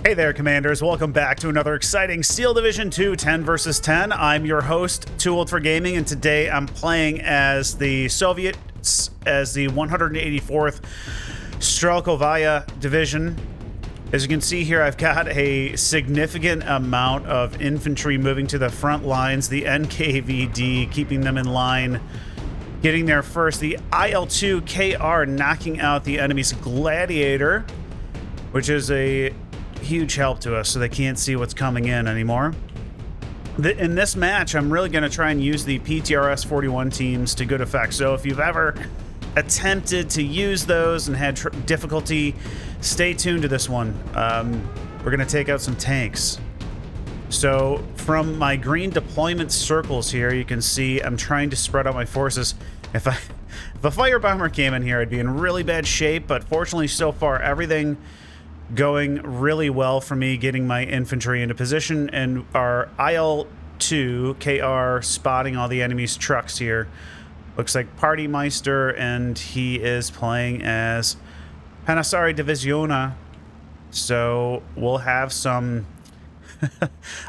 Hey there, Commanders. Welcome back to another exciting Steel Division 2 10 versus 10. I'm your host, Too Old for Gaming, and today I'm playing as the Soviets, as the 184th Strelkovaya Division. As you can see here, I've got a significant amount of infantry moving to the front lines, the NKVD keeping them in line, getting there first. The IL-2KR knocking out the enemy's Gladiator, which is a huge help to us, so they can't see what's coming in anymore. In this match, I'm really going to try and use the PTRS 41 teams to good effect. So if you've ever attempted to use those and had difficulty, stay tuned to this one. We're going to take out some tanks. So from my green deployment circles here, you can see I'm trying to spread out my forces. If a fire bomber came in here, I'd be in really bad shape, but fortunately so far everything going really well for me, getting my infantry into position, and our IL-2KR spotting all the enemy's trucks here. Looks like Partymeister, and he is playing as Panasari Divisiona, so we'll have some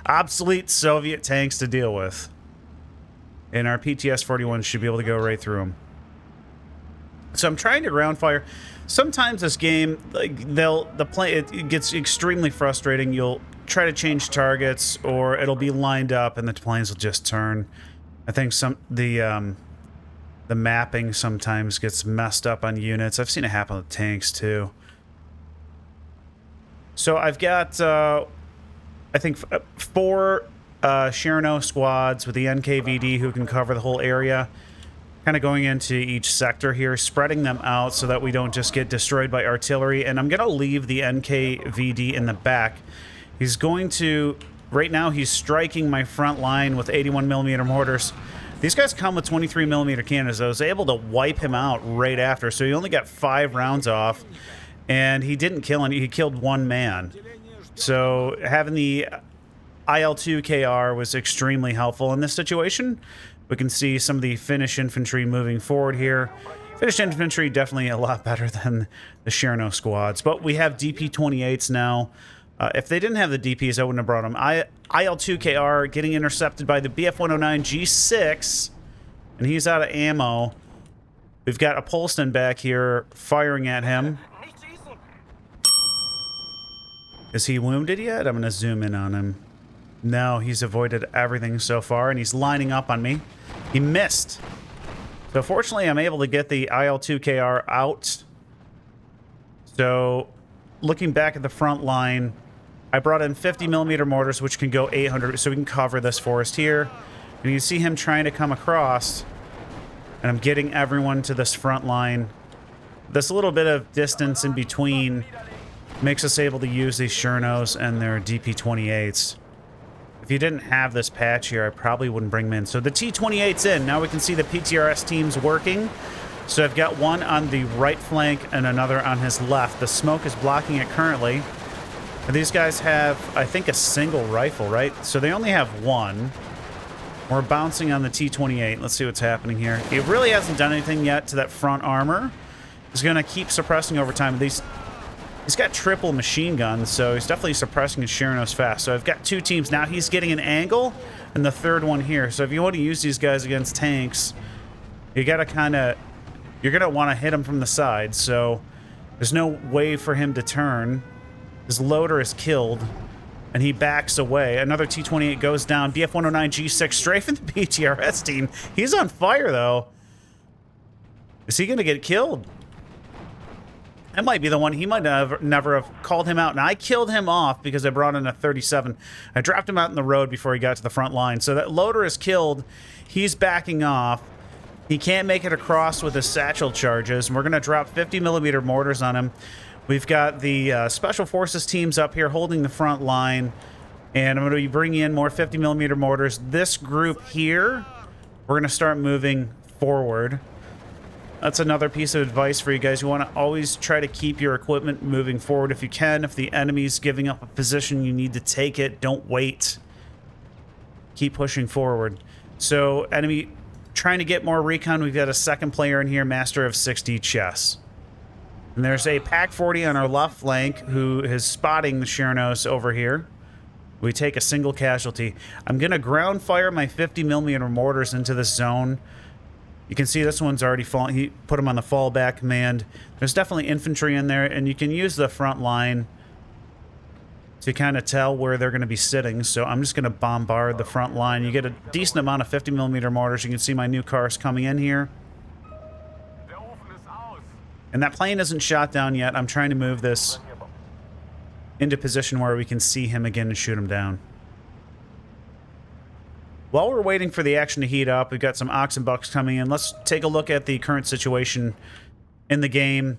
obsolete Soviet tanks to deal with. And our PTS-41 should be able to go right through them. So I'm trying to ground fire. Sometimes this game, like it gets extremely frustrating. You'll try to change targets, or it'll be lined up, and the planes will just turn. I think the mapping sometimes gets messed up on units. I've seen it happen with tanks too. So I've got I think 4 Cherno squads with the NKVD who can cover the whole area. Kind of going into each sector here, spreading them out so that we don't just get destroyed by artillery. And I'm going to leave the NKVD in the back. He's going to... Right now, he's striking my front line with 81mm mortars. These guys come with 23mm cannons. I was able to wipe him out right after, so he only got 5 rounds off. And he didn't kill any. He killed 1 man. So having the IL-2KR was extremely helpful in this situation. We can see some of the Finnish infantry moving forward here. Finnish infantry definitely a lot better than the Cherno squads. But we have DP-28s now. If they didn't have the DPs, I wouldn't have brought them. IL-2KR getting intercepted by the BF-109 G6. And he's out of ammo. We've got a Polston back here firing at him. Is he wounded yet? I'm going to zoom in on him. No, he's avoided everything so far, and he's lining up on me. He missed. So fortunately, I'm able to get the IL-2KR out. So looking back at the front line, I brought in 50mm mortars, which can go 800, so we can cover this forest here. And you see him trying to come across, and I'm getting everyone to this front line. This little bit of distance in between makes us able to use these Chernos and their DP-28s. If you didn't have this patch here, I probably wouldn't bring them in. So the T-28's in. Now we can see the PTRS teams working. So I've got one on the right flank and another on his left. The smoke is blocking it currently. And these guys have, I think, a single rifle, right? So they only have one. We're bouncing on the T-28. Let's see what's happening here. He really hasn't done anything yet to that front armor. He's going to keep suppressing over time. He's got triple machine guns, so he's definitely suppressing his Chernos fast. So I've got 2 teams. Now he's getting an angle, and the third one here. So if you want to use these guys against tanks, you got to kind of... You're going to want to hit him from the side, so there's no way for him to turn. His loader is killed, and he backs away. Another T-28 goes down. BF-109 G6 strafing the PTRS team. He's on fire, though. Is he going to get killed? That might be the one. He might never have called him out. And I killed him off because I brought in a 37. I dropped him out in the road before he got to the front line. So that loader is killed. He's backing off. He can't make it across with his satchel charges. And we're going to drop 50mm mortars on him. We've got the Special Forces teams up here holding the front line. And I'm going to be bringing in more 50mm mortars. This group here, we're going to start moving forward. That's another piece of advice for you guys. You want to always try to keep your equipment moving forward if you can. If the enemy's giving up a position, you need to take it. Don't wait. Keep pushing forward. So, enemy trying to get more recon. We've got a second player in here, Master of 60 Chess. And there's a Pack 40 on our left flank who is spotting the Chernos over here. We take a single casualty. I'm going to ground fire my 50mm mortars into this zone. You can see this one's already fallen. He put them on the fallback command. There's definitely infantry in there, and you can use the front line to kind of tell where they're going to be sitting. So I'm just going to bombard the front line. You get a decent amount of 50mm mortars. You can see my new cars coming in here. And that plane isn't shot down yet. I'm trying to move this into position where we can see him again and shoot him down. While we're waiting for the action to heat up, we've got some Oxen Bucks coming in. Let's take a look at the current situation in the game.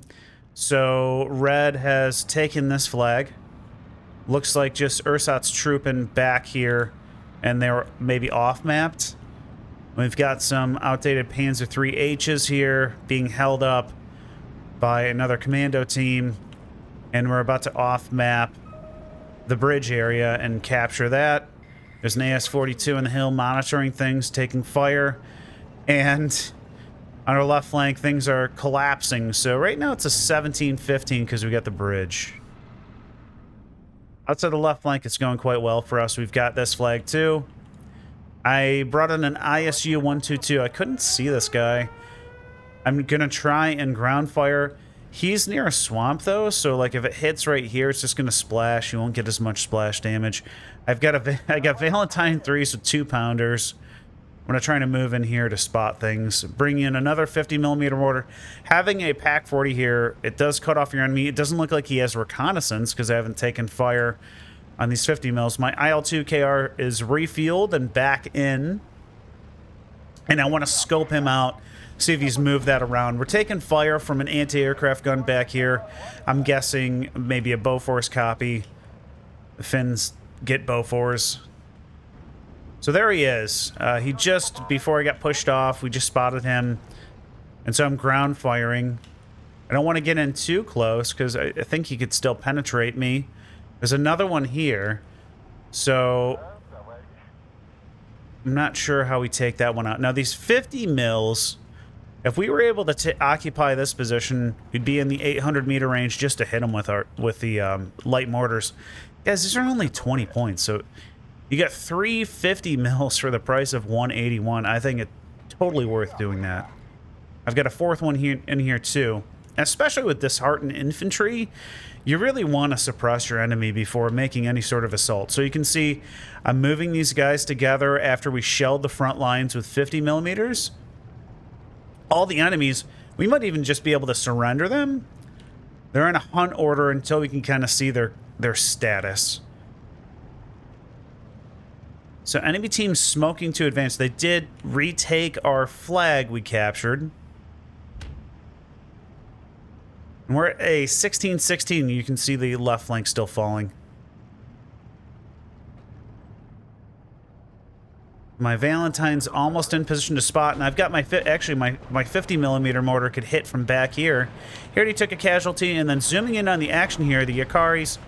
So Red has taken this flag. Looks like just Ursat's trooping back here, and they're maybe off-mapped. We've got some outdated Panzer IIIHs here being held up by another commando team, and we're about to off-map the bridge area and capture that. There's an AS-42 in the hill monitoring things, taking fire, and on our left flank, things are collapsing. So right now it's a 17-15 because we got the bridge. Outside the left flank, it's going quite well for us. We've got this flag too. I brought in an ISU-122. I couldn't see this guy. I'm going to try and ground fire. He's near a swamp, though, so like if it hits right here, it's just going to splash. You won't get as much splash damage. I got Valentine 3s with 2-pounders. I'm going to try to move in here to spot things. Bring in another 50mm mortar. Having a Pack 40 here, it does cut off your enemy. It doesn't look like he has reconnaissance because I haven't taken fire on these 50 mils. My IL-2 KR is refueled and back in. And I want to scope him out. See if he's moved that around. We're taking fire from an anti-aircraft gun back here. I'm guessing maybe a Bofors copy. The Finns get Bofors. So there he is. He just, before I got pushed off, we just spotted him. And so I'm ground firing. I don't want to get in too close because I think he could still penetrate me. There's another one here. So I'm not sure how we take that one out. Now these 50 mils... If we were able to occupy this position, we'd be in the 800-meter range just to hit them with the light mortars. Guys, these are only 20 points, so you got 350 mils for the price of 181. I think it's totally worth doing that. I've got a fourth one here in here too. Especially with disheartened infantry, you really want to suppress your enemy before making any sort of assault. So you can see I'm moving these guys together after we shelled the front lines with 50 millimeters. All the enemies, we might even just be able to surrender them. They're in a hunt order until we can kind of see their status. So enemy team smoking to advance. They did retake our flag we captured. And we're at a 16-16. You can see the left flank still falling. My Valentine's almost in position to spot, and I've got my 50mm mortar could hit from back here. He already took a casualty, and then zooming in on the action here, the Yakaris,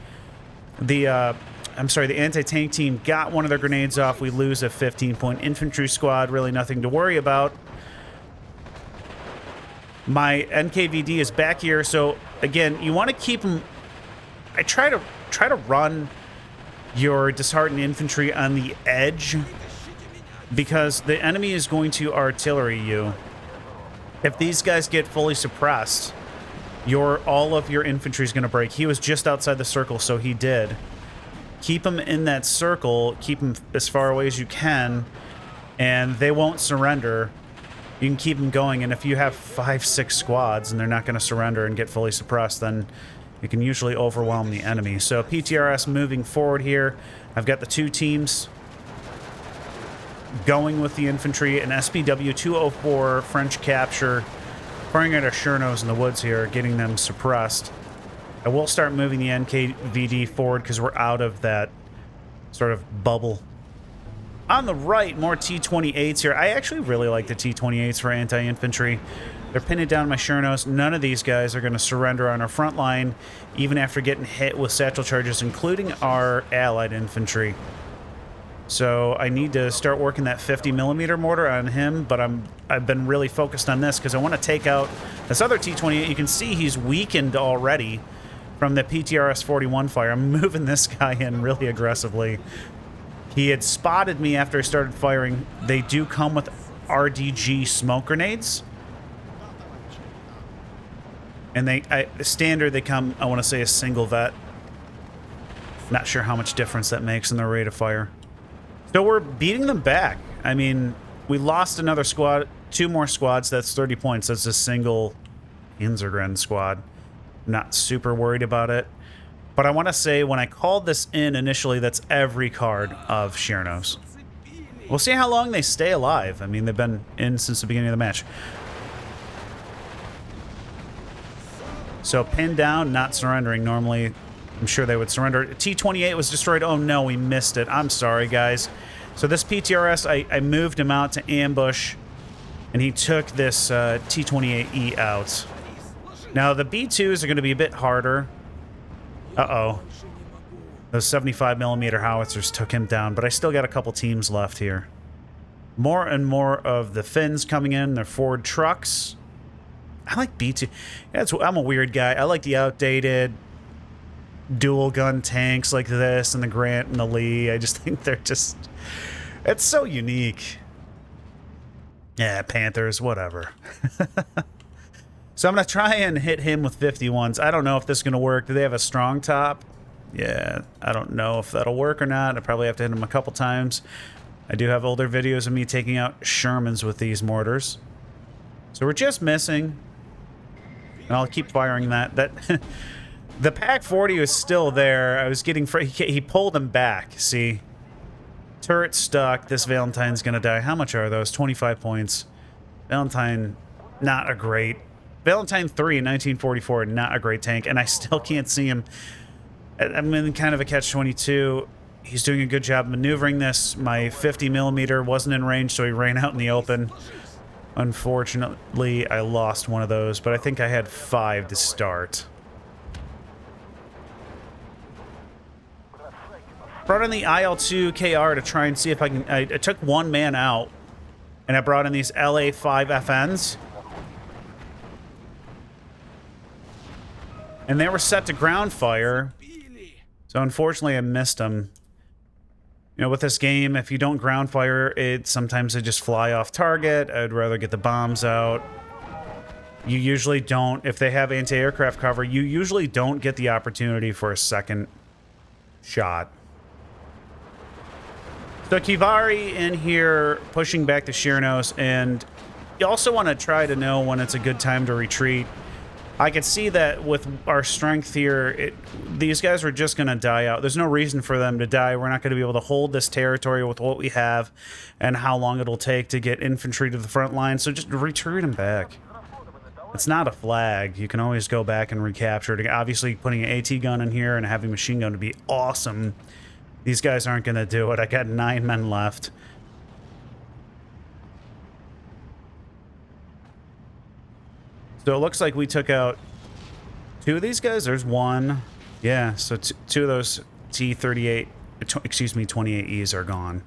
the anti-tank team got one of their grenades off. We lose a 15-point infantry squad. Really nothing to worry about. My NKVD is back here, so again, you want to keep them. I try to run your disheartened infantry on the edge, because the enemy is going to artillery you. If these guys get fully suppressed, all of your infantry is going to break. He was just outside the circle, so he did. Keep him in that circle. Keep him as far away as you can, and they won't surrender. You can keep them going, and if you have 5-6 squads and they're not going to surrender and get fully suppressed, then you can usually overwhelm the enemy. So PTRS moving forward here. I've got the two teams going with the infantry, an SPW 204 French capture, firing at our Chernos in the woods here, getting them suppressed. I will start moving the NKVD forward because we're out of that sort of bubble. On the right, more T-28s here. I actually really like the T-28s for anti-infantry. They're pinning down my Chernos. None of these guys are going to surrender on our front line, even after getting hit with satchel charges, including our allied infantry. So I need to start working that 50mm mortar on him, but I've been really focused on this because I want to take out this other T-28. You can see he's weakened already from the PTRS-41 fire. I'm moving this guy in really aggressively. He had spotted me after I started firing. They do come with RDG smoke grenades. And standard, they come, I want to say, a single vet. Not sure how much difference that makes in the rate of fire. So we're beating them back. I mean, we lost another squad, 2 more squads. That's 30 points. That's a single Inzergren squad. Not super worried about it. But I want to say, when I called this in initially, that's every card of Chernos. We'll see how long they stay alive. I mean, they've been in since the beginning of the match. So pinned down, not surrendering. Normally, I'm sure they would surrender. T-28 was destroyed. Oh no, we missed it. I'm sorry, guys. So this PTRS, I moved him out to ambush, and he took this T-28E out. Now, the B2s are going to be a bit harder. Uh-oh. Those 75mm howitzers took him down, but I still got a couple teams left here. More and more of the Finns coming in. They're Ford trucks. I like B2. I'm a weird guy. I like the outdated dual gun tanks like this and the Grant and the Lee. I just think they're just... It's so unique. Yeah, Panthers, whatever. So I'm going to try and hit him with 51s. I don't know if this is going to work. Do they have a strong top? Yeah, I don't know if that'll work or not. I probably have to hit him a couple times. I do have older videos of me taking out Shermans with these mortars. So we're just missing. And I'll keep firing that. The Pack 40 was still there. I was getting... He pulled him back, see? Turret stuck. This Valentine's going to die. How much are those? 25 points. Valentine, not a great... Valentine 3 in 1944, not a great tank, and I still can't see him. I'm in kind of a catch-22. He's doing a good job maneuvering this. My 50mm wasn't in range, so he ran out in the open. Unfortunately, I lost one of those, but I think I had 5 to start. Brought in the IL-2 KR to try and see if I can... I took one man out, and I brought in these LA-5 FNs. And they were set to ground fire. So unfortunately, I missed them. You know, with this game, if you don't ground fire, sometimes they just fly off target. I'd rather get the bombs out. You usually don't, if they have anti-aircraft cover, you usually don't get the opportunity for a second shot. So Kivari in here pushing back to Chernos, and you also want to try to know when it's a good time to retreat. I can see that with our strength here, these guys are just going to die out. There's no reason for them to die. We're not going to be able to hold this territory with what we have and how long it'll take to get infantry to the front line. So just retreat them back. It's not a flag. You can always go back and recapture it. Obviously, putting an AT gun in here and a heavy machine gun would be awesome. These guys aren't going to do it. I got 9 men left. So it looks like we took out 2 of these guys. There's 1. Yeah, so 2 of those T-38, excuse me, 28Es are gone.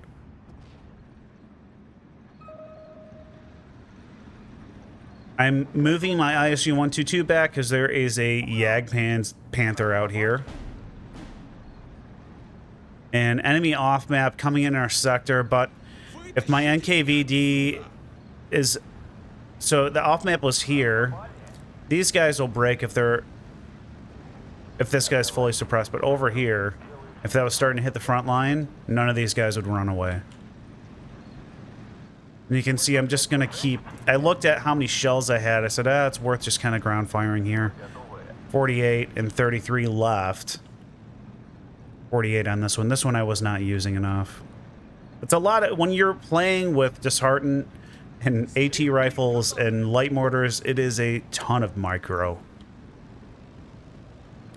I'm moving my ISU 122 back because there is a Jagdpanzer Panther out here. An enemy off-map coming in our sector, but if my NKVD is... So the off-map was here. These guys will break if this guy's fully suppressed, but over here, if that was starting to hit the front line, none of these guys would run away. And you can see I'm just going to keep... I looked at how many shells I had. I said, it's worth just kind of ground firing here. 48 and 33 left. 48 on this one. This one I was not using enough. It's a lot of... When you're playing with disheartened and AT rifles and light mortars, it is a ton of micro.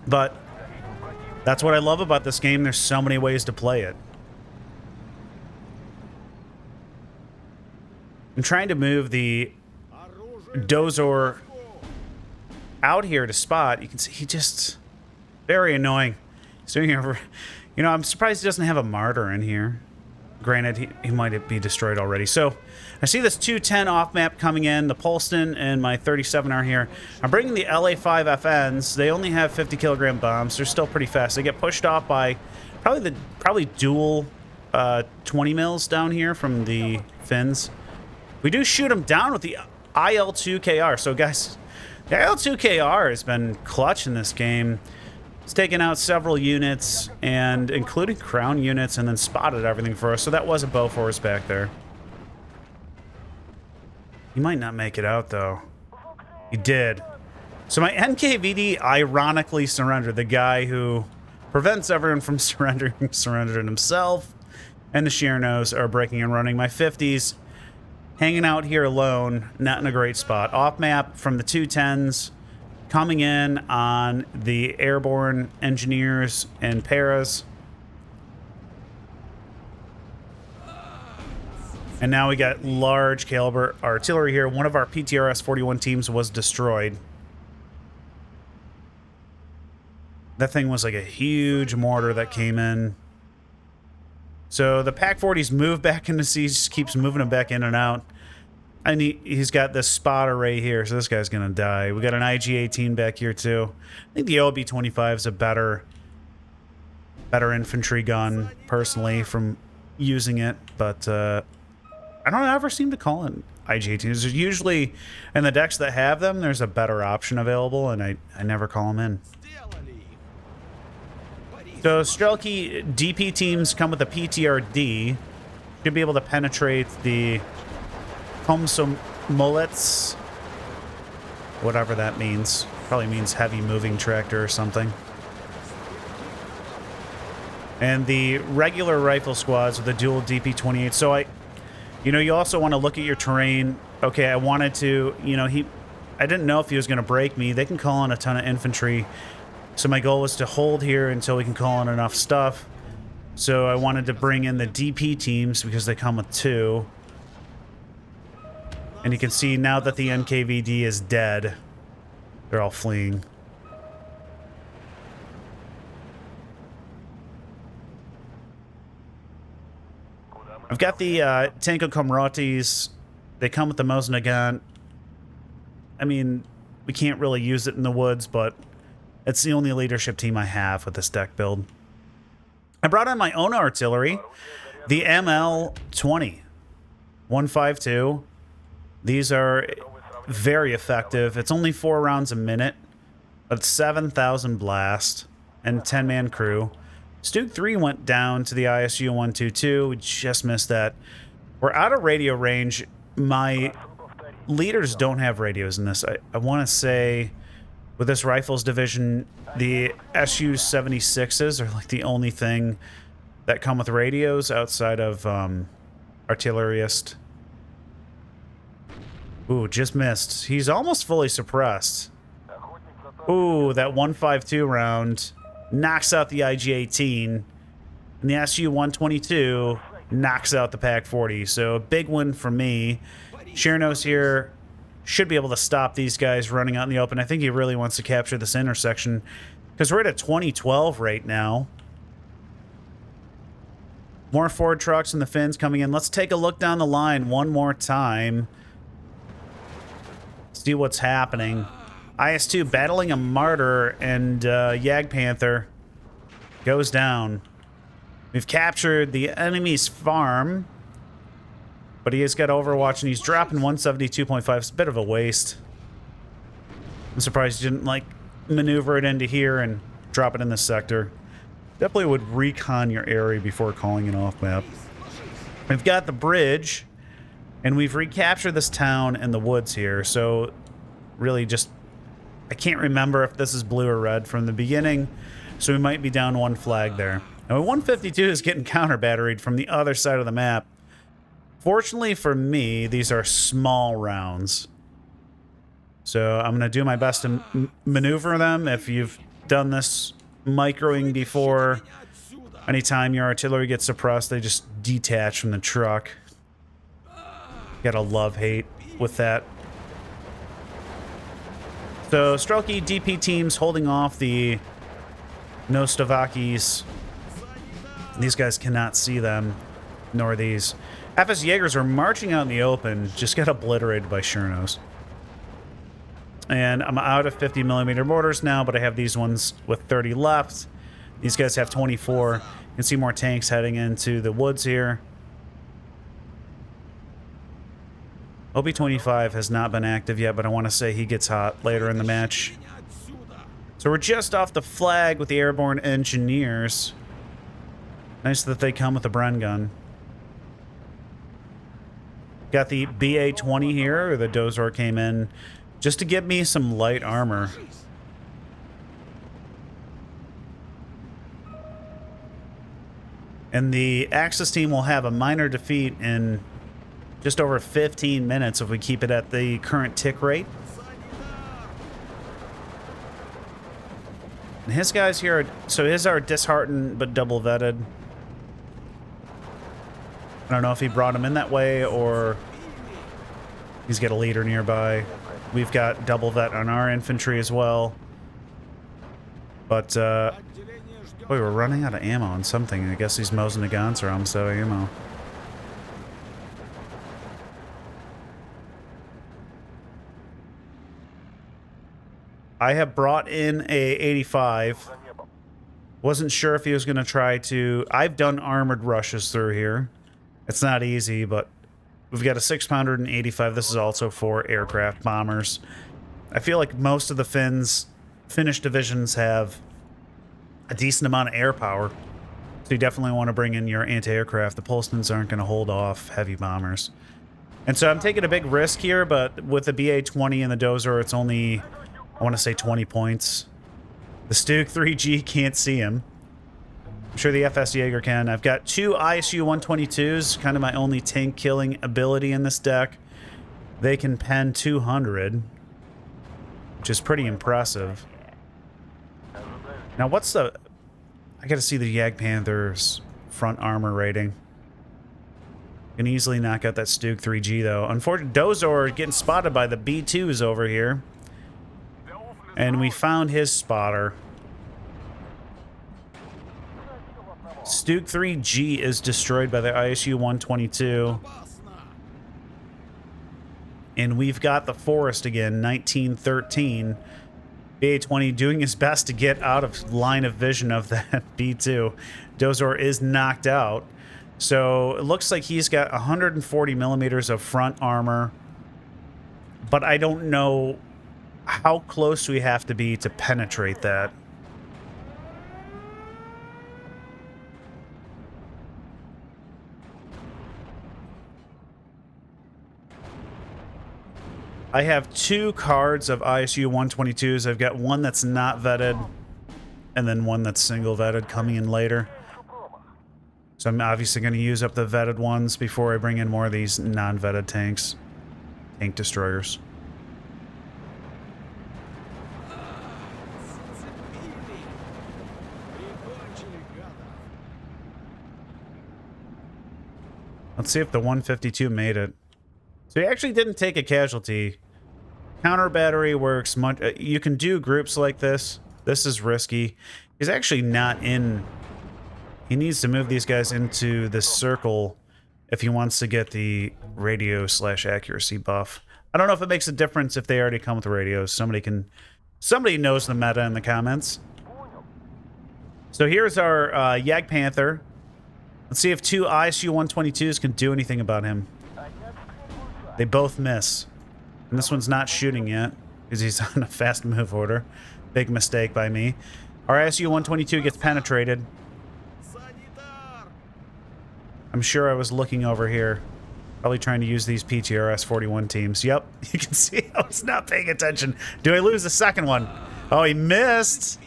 But that's what I love about this game. There's so many ways to play it. I'm trying to move the Dozor out here to spot. You can see he just... Very annoying. He's doing it. You know, I'm surprised he doesn't have a martyr in here. Granted, he might be destroyed already. So I see this 210 off map coming in. The Polston and my 37 are here. I'm bringing the LA5 FNs. They only have 50 kilogram bombs. They're still pretty fast. They get pushed off by probably dual 20 mils down here from the Finns. We do shoot them down with the IL-2KR. So guys, the IL-2KR has been clutch in this game. It's taken out several units, and including crown units, and then spotted everything for us. So that was a Bofors back there. He might not make it out, though. He did. So my NKVD ironically surrendered. The guy who prevents everyone from surrendered himself. And the Chernos are breaking and running. My 50s hanging out here alone, not in a great spot. Off map from the 210s. Coming in on the airborne engineers and paras. And now we got large caliber artillery here. One of our PTRS-41 teams was destroyed. That thing was like a huge mortar that came in. So the PaK-40s move back into siege, just keeps moving them back in and out. And he's got this spot array here, so this guy's going to die. We got an IG-18 back here, too. I think the OB-25 is a better infantry gun, personally, from using it. But I don't ever seem to call it IG-18s. There's usually, in the decks that have them, there's a better option available, and I never call them in. So Strelky DP teams come with a PTRD. Should be able to penetrate the Komsomolets, whatever that means. Probably means heavy moving tractor or something. And the regular rifle squads with the dual DP-28. So you also want to look at your terrain. Okay, I wanted to, I didn't know if he was going to break me. They can call on a ton of infantry. So my goal was to hold here until we can call on enough stuff. So I wanted to bring in the DP teams because they come with 2. And you can see now that the NKVD is dead, they're all fleeing. I've got the Tanko Komratis. They come with the Mosnagan. I mean, we can't really use it in the woods, but it's the only leadership team I have with this deck build. I brought in my own artillery, the ML-20, 152. These are very effective. It's only 4 rounds a minute, but it's 7,000 blast and 10-man crew. Stug 3 went down to the ISU 122. We just missed that. We're out of radio range. My leaders don't have radios in this. I want to say with this rifles division, the SU-76s are like the only thing that come with radios outside of artillerist. Ooh, just missed. He's almost fully suppressed. Ooh, that 152 round knocks out the IG-18. And the SU-122 knocks out the PaK-40. So a big win for me. Chernos here should be able to stop these guys running out in the open. I think he really wants to capture this intersection because we're at a 2012 right now. More Ford trucks and the Finns coming in. Let's take a look down the line one more time. See what's happening. IS-2 battling a Martyr, and Jagdpanther goes down. We've captured the enemy's farm, but he has got Overwatch, and he's dropping 172.5. It's a bit of a waste. I'm surprised he didn't, maneuver it into here and drop it in this sector. Definitely would recon your area before calling an off-map. We've got the bridge, and we've recaptured this town and the woods here, so really just... I can't remember if this is blue or red from the beginning, so we might be down 1 flag there. Now, 152 is getting counter-batteried from the other side of the map. Fortunately for me, these are small rounds. So I'm going to do my best to maneuver them. If you've done this microing before, anytime your artillery gets suppressed, they just detach from the truck. Gotta love-hate with that. So Strelky DP teams holding off the Nostovakis. These guys cannot see them. nor these. FS Jaegers are marching out in the open, just got obliterated by Chernos. And I'm out of 50mm mortars now, but I have these ones with 30 left. These guys have 24. You can see more tanks heading into the woods here. OB-25 has not been active yet, but I want to say he gets hot later in the match. So we're just off the flag with the airborne engineers. Nice that they come with a Bren gun. Got the BA-20 here, or the Dozor came in just to give me some light armor. And the Axis team will have a minor defeat in just over 15 minutes if we keep it at the current tick rate. And his guys here, so his are disheartened but double vetted. I don't know if he brought him in that way or he's got a leader nearby. We've got double vet on our infantry as well. But, boy, we're running out of ammo on something. I guess these Mosin Nagants are almost out of ammo. I have brought in a 85. Wasn't sure if he was going to try to... I've done armored rushes through here. It's not easy, but we've got a 6-pounder and 85. This is also for aircraft bombers. I feel like most of the Finnish divisions have a decent amount of air power. So you definitely want to bring in your anti-aircraft. The Polstons aren't going to hold off heavy bombers. And so I'm taking a big risk here, but with the BA-20 and the Dozor, it's only... I want to say 20 points. The Stug 3G can't see him. I'm sure the FS Jaeger can. I've got 2 ISU 122s, kind of my only tank killing ability in this deck. They can pen 200, which is pretty impressive. Now, what's the... I got to see the Jagdpanther's front armor rating. Can easily knock out that Stug 3G, though. Unfortunately, Dozor getting spotted by the B2s over here. And we found his spotter. Stug 3G is destroyed by the ISU 122. And we've got the Forest again, 1913. BA-20 doing his best to get out of line of vision of that B2. Dozor is knocked out. So it looks like he's got 140mm of front armor. But I don't know how close we have to be to penetrate that. I have 2 cards of ISU 122s. I've got one that's not vetted, and then one that's single vetted coming in later. So I'm obviously going to use up the vetted ones before I bring in more of these non-vetted tanks. Tank destroyers. Let's see if the 152 made it. So he actually didn't take a casualty. Counter battery works much. You can do groups like this. This is risky. He's actually not in. He needs to move these guys into this circle if he wants to get the radio/accuracy buff. I don't know if it makes a difference if they already come with radios. Somebody knows the meta in the comments. So here's our Jagdpanther. Let's see if 2 ISU 122s can do anything about him. They both miss. And this one's not shooting yet because he's on a fast move order. Big mistake by me. Our ISU 122 gets penetrated. I'm sure I was looking over here. Probably trying to use these PTRS 41 teams. Yep, you can see I was not paying attention. Do I lose the second one? Oh, he missed.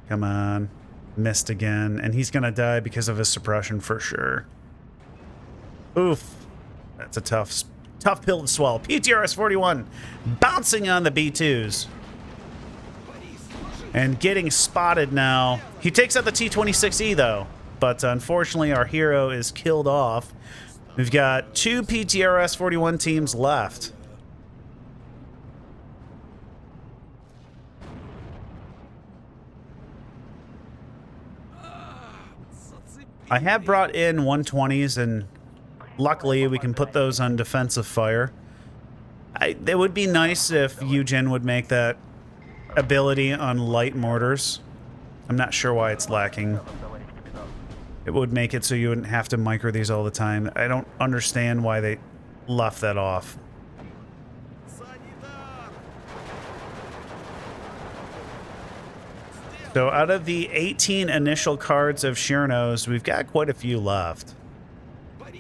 Come on. Missed again. And he's going to die because of his suppression for sure. Oof. That's a tough pill to swallow. PTRS 41 bouncing on the B2s. And getting spotted now. He takes out the T-26E though. But unfortunately our hero is killed off. We've got 2 PTRS 41 teams left. I have brought in 120s, and luckily we can put those on defensive fire. It would be nice if Eugen would make that ability on light mortars. I'm not sure why it's lacking. It would make it so you wouldn't have to micro these all the time. I don't understand why they left that off. So out of the 18 initial cards of Chernos, we've got quite a few left. All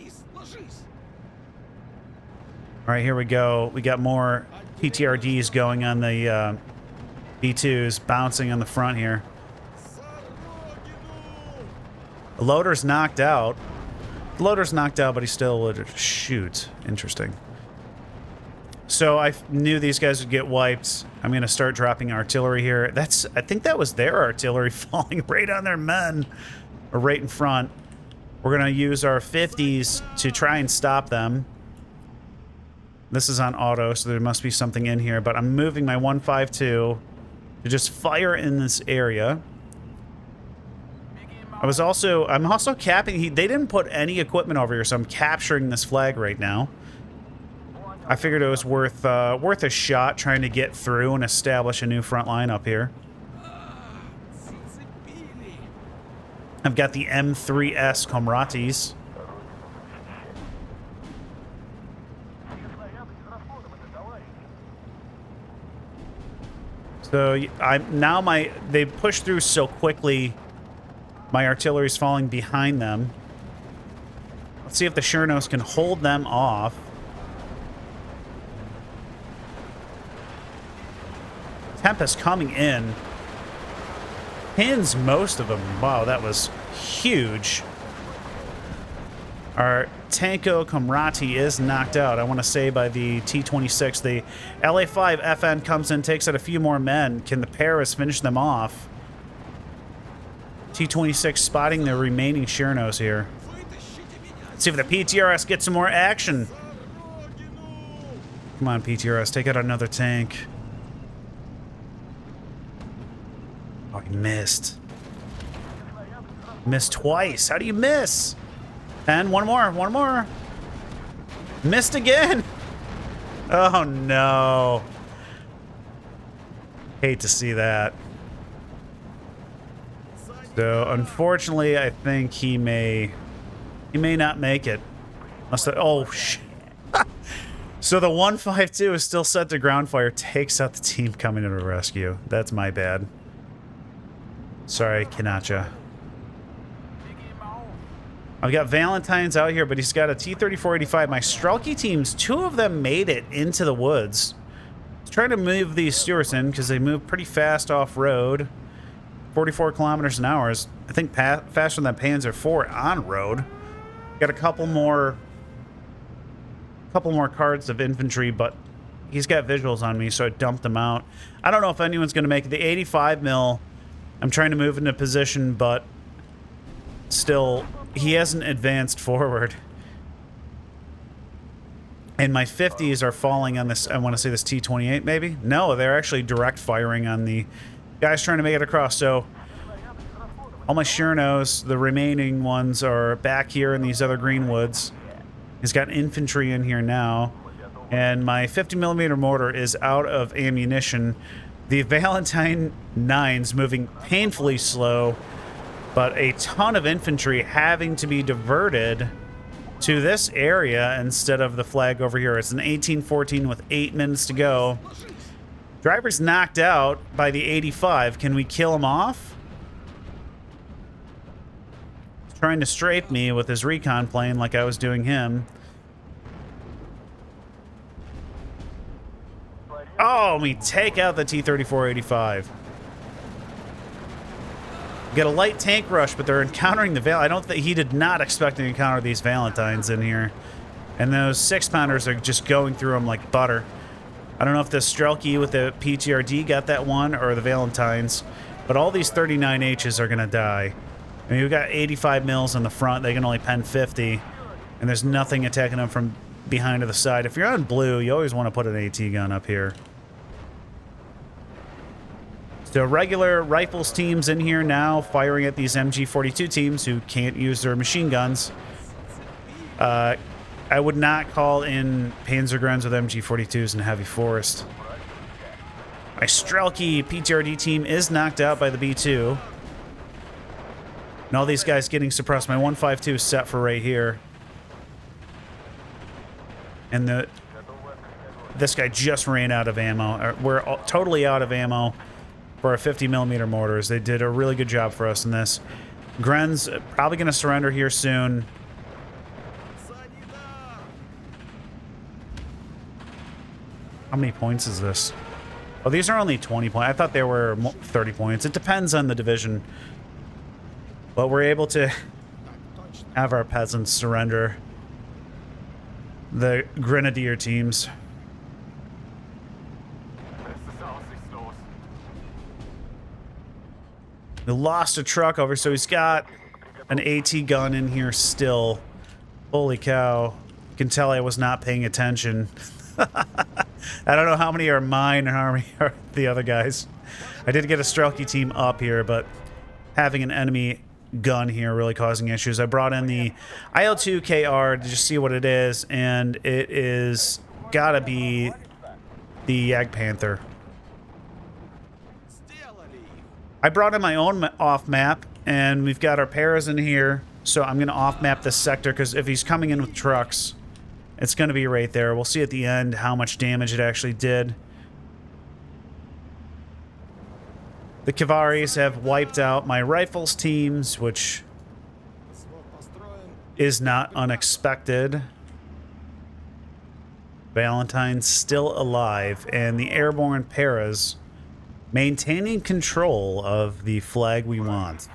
right, here we go. We got more PTRDs going on the B2s, bouncing on the front here. The loader's knocked out. The loader's knocked out, but he still would shoot. Interesting. So I knew these guys would get wiped. I'm going to start dropping artillery here. I think that was their artillery falling right on their men, or right in front. We're going to use our 50s to try and stop them. This is on auto, so there must be something in here, but I'm moving my 152 to just fire in this area. I'm also capping. They didn't put any equipment over here, so I'm capturing this flag right now. I figured it was worth a shot trying to get through and establish a new front line up here. I've got the M3S Comratis. So they push through so quickly. My artillery's falling behind them. Let's see if the Chernos can hold them off. Tempest coming in. Pins most of them. Wow, that was huge. Our Tanko Comrati is knocked out, I want to say, by the T-26. The LA-5 FN comes in, takes out a few more men. Can the Paris finish them off? T-26 spotting the remaining Chernos here. Let's see if the PTRS gets some more action. Come on, PTRS, take out another tank. Oh, he missed. Missed twice. How do you miss? And one more. Missed again. Oh, no. Hate to see that. So, unfortunately, I think he may not make it. Oh, shit. So the 152 is still set to ground fire, takes out the team coming to the rescue. That's my bad. Sorry, Kinacha. I've got Valentine's out here, but he's got a T-3485. My Strelky teams, 2 of them made it into the woods. I was trying to move these Stuarts in because they move pretty fast off-road. 44 kilometers an hour is, I think, faster than Panzer IV on-road. Got a couple more cards of infantry, but he's got visuals on me, so I dumped them out. I don't know if anyone's going to make it. The 85 mil, I'm trying to move into position, but still, he hasn't advanced forward. And my 50s are falling on this, I want to say this T-28 maybe? No, they're actually direct firing on the guys trying to make it across. So all my Chernos, the remaining ones, are back here in these other green woods. He's got infantry in here now. And my 50mm mortar is out of ammunition. The Valentine 9's moving painfully slow, but a ton of infantry having to be diverted to this area instead of the flag over here. It's an 1814 with 8 minutes to go. Driver's knocked out by the 85. Can we kill him off? He's trying to strafe me with his recon plane like I was doing him. Oh, we take out the T-3485. Get a light tank rush, but they're encountering the I don't think he did not expect to encounter these Valentines in here. And those 6-pounders are just going through them like butter. I don't know if the Strelky with the PTRD got that one or the Valentines, but all these 39Hs are going to die. I mean, we've got 85 mils in the front. They can only pen 50, and there's nothing attacking them from behind to the side. If you're on blue, you always want to put an AT gun up here. So regular rifles teams in here now firing at these MG42 teams who can't use their machine guns. I would not call in Panzergrunds with MG42s in heavy forest. My Strelky PTRD team is knocked out by the B2. And all these guys getting suppressed. My 152 is set for right here. And this guy just ran out of ammo. We're totally out of ammo for our 50mm mortars. They did a really good job for us in this. Gren's probably going to surrender here soon. How many points is this? Oh, these are only 20 points. I thought they were 30 points. It depends on the division. But we're able to have our peasants surrender the grenadier teams. We lost a truck over, so he's got an AT gun in here still. Holy cow. You can tell I was not paying attention. I don't know how many are mine and how many are the other guys. I did get a Strelky team up here, but having an enemy gun here really causing issues. I brought in the IL-2KR to just see what it is, and it is gotta be the Jagdpanther. I brought in my own off-map, and we've got our paras in here, so I'm going to off-map this sector, because if he's coming in with trucks, it's going to be right there. We'll see at the end how much damage it actually did. The Kavaris have wiped out my rifles teams, which is not unexpected. Valentine's still alive, and the airborne paras maintaining control of the flag we want.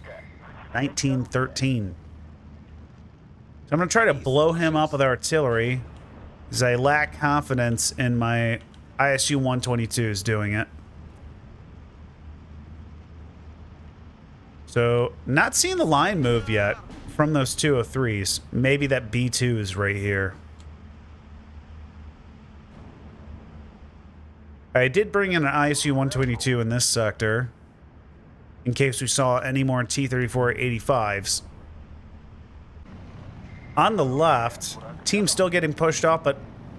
1913. So I'm going to try to blow him up with artillery, because I lack confidence in my ISU-122s doing it. So, not seeing the line move yet from those 203s. Maybe that B2 is right here. I did bring in an ISU-122 in this sector, in case we saw any more T-34-85s. On the left, team still getting pushed off, but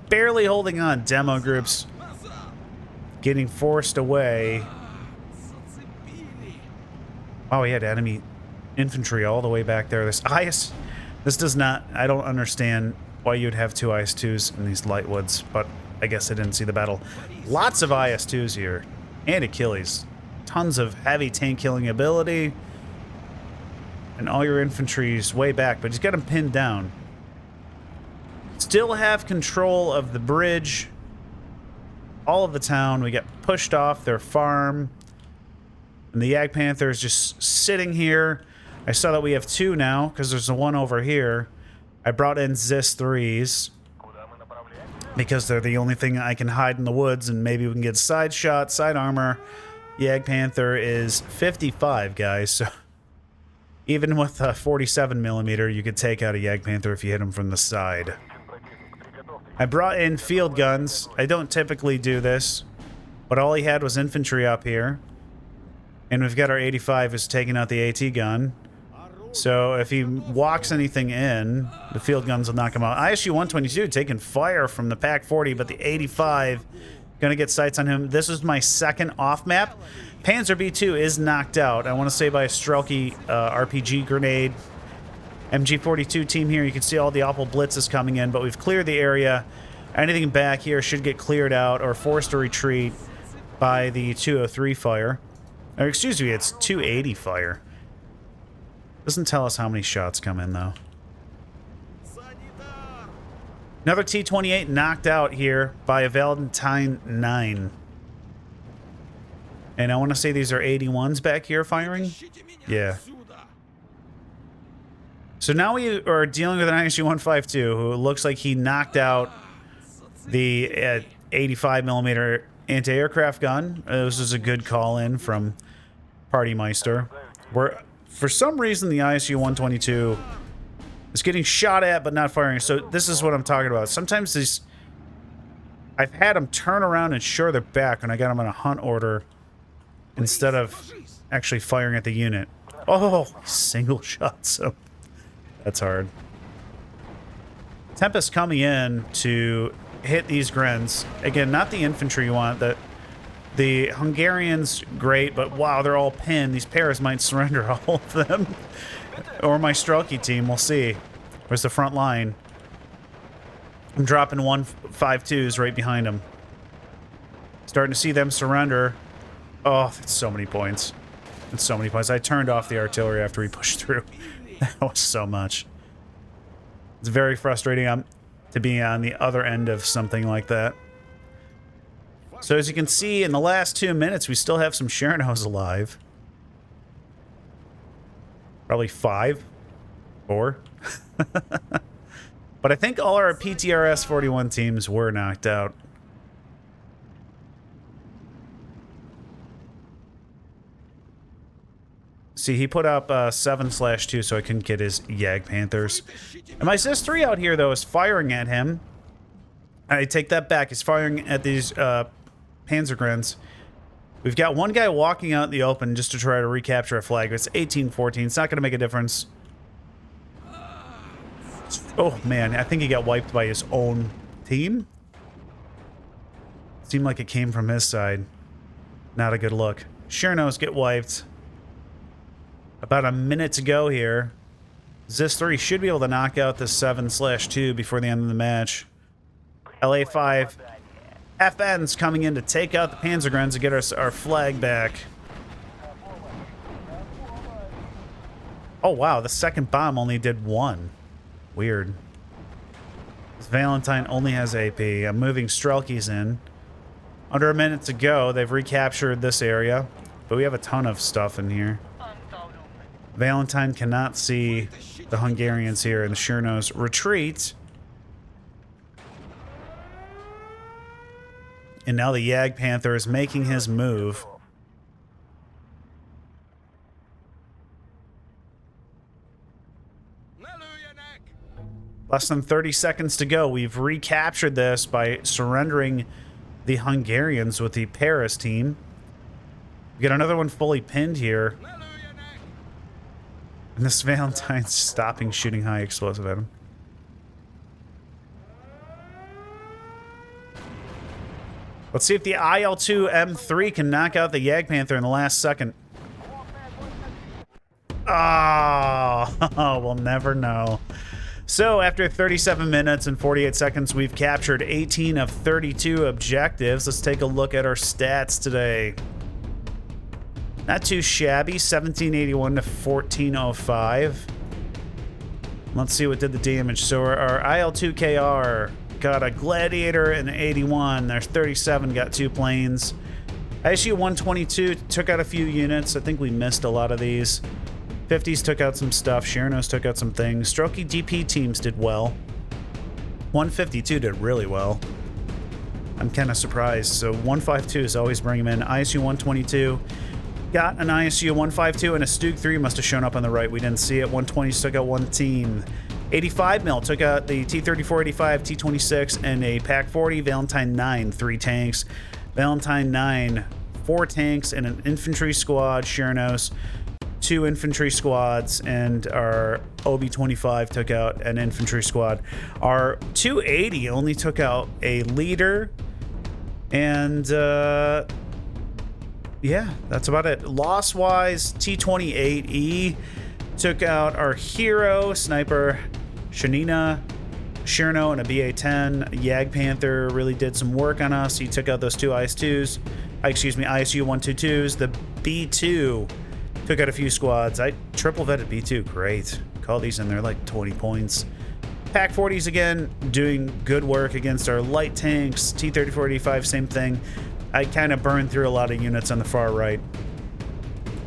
barely holding on. Demo groups getting forced away. Oh, he had enemy infantry all the way back there. This does not... I don't understand why you'd have two IS-2s in these light woods, but I guess I didn't see the battle. Lots of IS-2s here. And Achilles. Tons of heavy tank killing ability. And all your infantry's way back, but he's got them pinned down. Still have control of the bridge. All of the town. We get pushed off their farm. And the Jagdpanther is just sitting here. I saw that we have two now, because there's a one over here. I brought in Zis 3s. Because they're the only thing I can hide in the woods, and maybe we can get side shot, side armor. Jagdpanther is 55, guys, so even with a 47mm, you could take out a Jagdpanther if you hit him from the side. I brought in field guns. I don't typically do this, but all he had was infantry up here. And we've got our 85 who's taking out the AT gun. So if he walks anything in, the field guns will knock him out. ISU-122 taking fire from the PaK-40, but the 85 gonna get sights on him. This is my second off-map. Panzer B2 is knocked out. I want to say by a Strelky RPG grenade. MG42 team here. You can see all the awful blitzes coming in, but we've cleared the area. Anything back here should get cleared out or forced to retreat by the 203 fire. Or excuse me, it's 280 fire. Doesn't tell us how many shots come in, though. Another T-28 knocked out here by a Valentine 9. And I want to say these are 81s back here firing? Yeah. So now we are dealing with an ISU-152 who looks like he knocked out the 85mm anti-aircraft gun. This was a good call-in from Partymeister. For some reason, the ISU-122 is getting shot at but not firing. So this is what I'm talking about. Sometimes these... I've had them turn around and ensure they're back when I got them on a hunt order. instead of actually firing at the unit. Oh, single shot, so that's hard. Tempest coming in to hit these Grens. Again, not the infantry you want. The Hungarians, great, but wow, they're all pinned. These Paras might surrender all of them. Or my Strelky team, we'll see. Where's the front line? I'm dropping 152s right behind them. Starting to see them surrender. Oh, that's so many points. That's so many points. I turned off the artillery after we pushed through. That was so much. It's very frustrating to be on the other end of something like that. So as you can see, in the last 2 minutes, we still have some Chernos alive. Probably 5, 4. But I think all our PTRS 41 teams were knocked out. See, he put up 7/2, so I couldn't get his Yag Panthers. And my Zis 3 out here, though, is firing at him. I take that back. He's firing at these Panzergrens. We've got one guy walking out in the open just to try to recapture a flag. It's 18-14. It's not going to make a difference. Oh, man. I think he got wiped by his own team. Seemed like it came from his side. Not a good look. Chernos get wiped. About a minute to go here. Zis 3 should be able to knock out this 7/2 before the end of the match. LA5 FN's coming in to take out the Panzergrens and get our flag back. Oh, wow. The second bomb only did 1. Weird. This Valentine only has AP. I'm moving Strelkies in. Under a minute to go. They've recaptured this area, but we have a ton of stuff in here. Valentine cannot see the Hungarians here, and the Chernos retreat. And now the Yag Panther is making his move. Less than 30 seconds to go. We've recaptured this by surrendering the Hungarians with the Paris team. We got another one fully pinned here. And this Valentine's stopping shooting high explosive at him. Let's see if the IL-2 M3 can knock out the Yag Panther in the last second. Oh, we'll never know. So after 37 minutes and 48 seconds, we've captured 18 of 32 objectives. Let's take a look at our stats today. Not too shabby, 1781 to 1405. Let's see what did the damage. So our IL-2KR got a Gladiator and an 81. There's 37, got 2 planes. ISU 122 took out a few units. I think we missed a lot of these. 50s took out some stuff. Chernos took out some things. Strokey DP teams did well. 152 did really well. I'm kind of surprised. So 152 is always bring him in. ISU 122 got an ISU 152 and a Stug 3 must have shown up on the right. We didn't see it. 120s took out 1 team. 85 mil took out the T-34-85, T-26, and a PAC-40. Valentine 9, 3 tanks. Valentine 9, 4 tanks and an infantry squad. Chernos, 2 infantry squads, and our OB-25 took out an infantry squad. Our 280 only took out a leader, and yeah, that's about it. Loss-wise, T-28E took out our hero, Sniper Shanina, Cherno, and a BA-10. Yag Panther really did some work on us. He took out those 2 IS-2s. Excuse me, ISU 122s. The B-2 took out a few squads. I triple vetted B2. Great. Call these in there like 20 points. PAC-40s again doing good work against our light tanks. T-34-85, same thing. I kind of burned through a lot of units on the far right.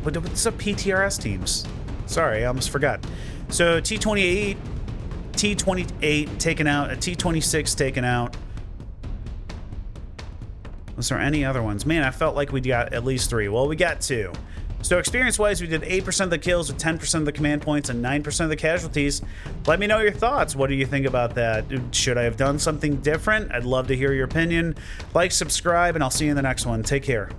What's up, PTRS teams? Sorry, I almost forgot. So T-28 taken out, a T-26 taken out. Was there any other ones? Man, I felt like we got at least 3. Well, we got 2. So experience-wise, we did 8% of the kills with 10% of the command points and 9% of the casualties. Let me know your thoughts. What do you think about that? Should I have done something different? I'd love to hear your opinion. Like, subscribe, and I'll see you in the next one. Take care.